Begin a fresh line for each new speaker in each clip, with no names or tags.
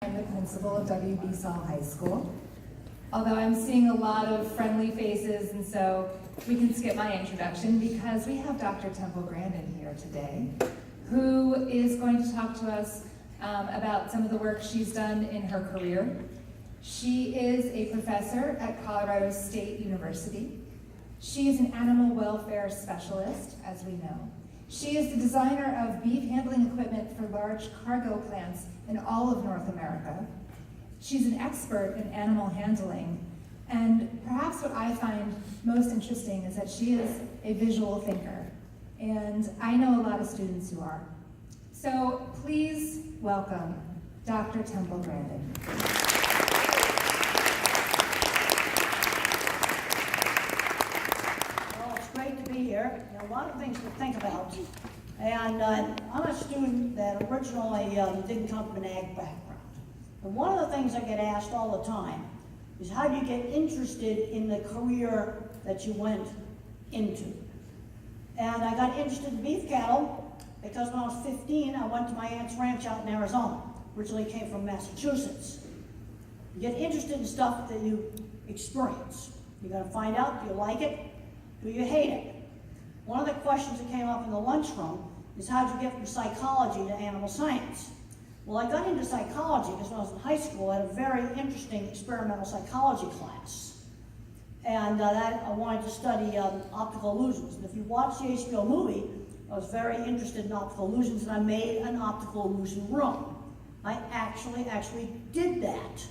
I'm the principal of W.B. Saul High School. Although I'm seeing a lot of friendly faces, and so we can skip my introduction because we have Dr. Temple Grandin here today, who is going to talk to us about some of the work she's done in her career. She is a professor at Colorado State University. She is an animal welfare specialist, as we know. She is the designer of beef handling equipment for large cargo plants in all of North America. She's an expert in animal handling, and perhaps what I find most interesting is that she is a visual thinker, and I know a lot of students who are. So please welcome Dr. Temple Grandin.
Great to be here. There are a lot of things to think about. And I'm a student that originally didn't come from an ag background. And one of the things I get asked all the time is how do you get interested in the career that you went into? And I got interested in beef cattle because when I was 15, I went to my aunt's ranch out in Arizona. Originally came from Massachusetts. You get interested in stuff that you experience. You're going to find out, do you like it? Do you hate it? One of the questions that came up in the lunchroom is how did you get from psychology to animal science? Well, I got into psychology because when I was in high school, I had a very interesting experimental psychology class. And that I wanted to study optical illusions. And if you watch the HBO movie, I was very interested in optical illusions, and I made an optical illusion room. I actually did that.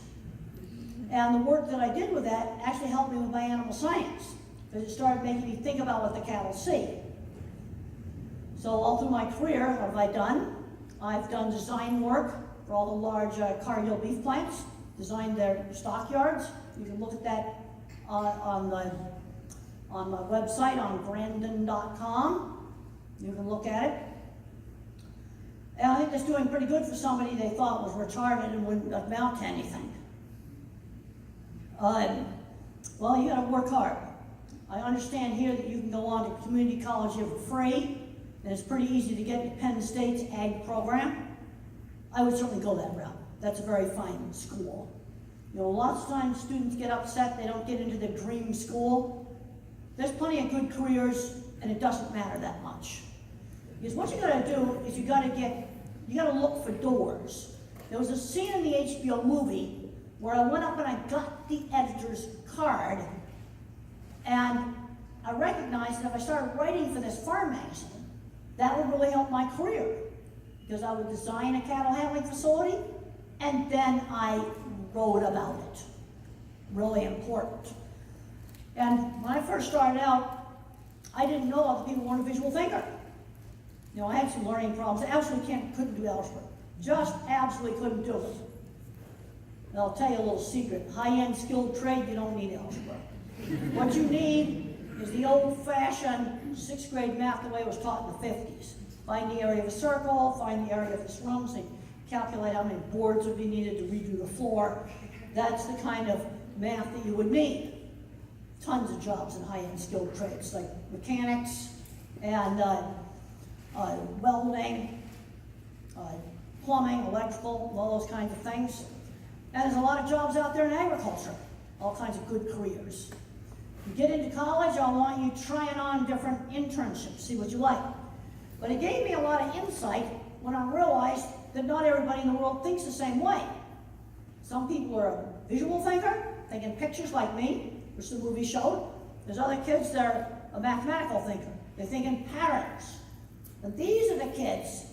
And the work that I did with that actually helped me with my animal science, because it started making me think about what the cattle see. So all through my career, what have I done? I've done design work for all the large Cargill beef plants, designed their stockyards. You can look at that on my website on Grandin.com. You can look at it. And I think that's doing pretty good for somebody they thought was retarded and wouldn't amount to anything. Well, you gotta work hard. I understand here that you can go on to community college here for free, and it's pretty easy to get into Penn State's ag program. I would certainly go that route. That's a very fine school. You know, lots of times students get upset they don't get into their dream school. There's plenty of good careers, and it doesn't matter that much. Because what you gotta do is you gotta look for doors. There was a scene in the HBO movie where I went up and I got the editor's card, and I recognized that if I started writing for this farm magazine, that would really help my career, because I would design a cattle handling facility, and then I wrote about it. Really important. And when I first started out, I didn't know other people weren't a visual thinker. You know, I had some learning problems. I absolutely couldn't do algebra. Just absolutely couldn't do it. And I'll tell you a little secret. High-end skilled trade, you don't need algebra. What you need is the old-fashioned 6th grade math the way it was taught in the 50s. Find the area of a circle, find the area of this room, so you calculate how many boards would be needed to redo the floor. That's the kind of math that you would need. Tons of jobs in high-end skilled trades, like mechanics and welding, plumbing, electrical, all those kinds of things. And there's a lot of jobs out there in agriculture, all kinds of good careers. You get into college, I want you trying on different internships, see what you like. But it gave me a lot of insight when I realized that not everybody in the world thinks the same way. Some people are a visual thinker, thinking pictures like me, which the movie showed. There's other kids that are a mathematical thinker. They're thinking patterns. And these are the kids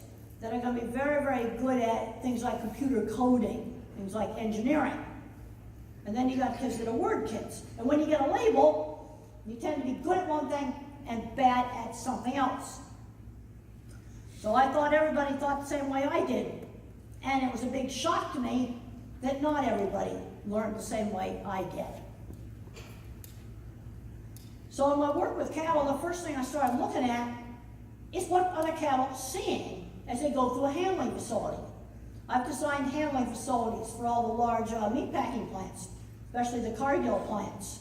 that are going to be very, very good at things like computer coding, things like engineering. And then you got kids that are word kids. And when you get a label, you tend to be good at one thing and bad at something else. So I thought everybody thought the same way I did. And it was a big shock to me that not everybody learned the same way I did. So in my work with cattle, the first thing I started looking at is what are the cattle seeing as they go through a handling facility. I've designed handling facilities for all the large meatpacking plants, especially the Cargill plants.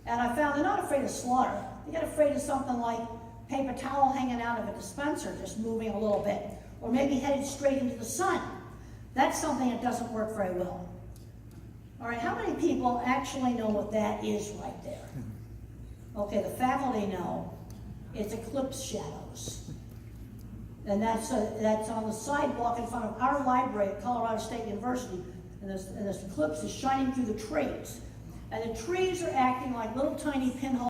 And I found they're not afraid of slaughter. They get afraid of something like paper towel hanging out of a dispenser, just moving a little bit, or maybe headed straight into the sun. That's something that doesn't work very well. All right, how many people actually know what that is right there? Okay, the faculty know. It's eclipse shadows. And that's on the sidewalk in front of our library at Colorado State University. And this eclipse is shining through the trees. And the trees are acting like little tiny pinholes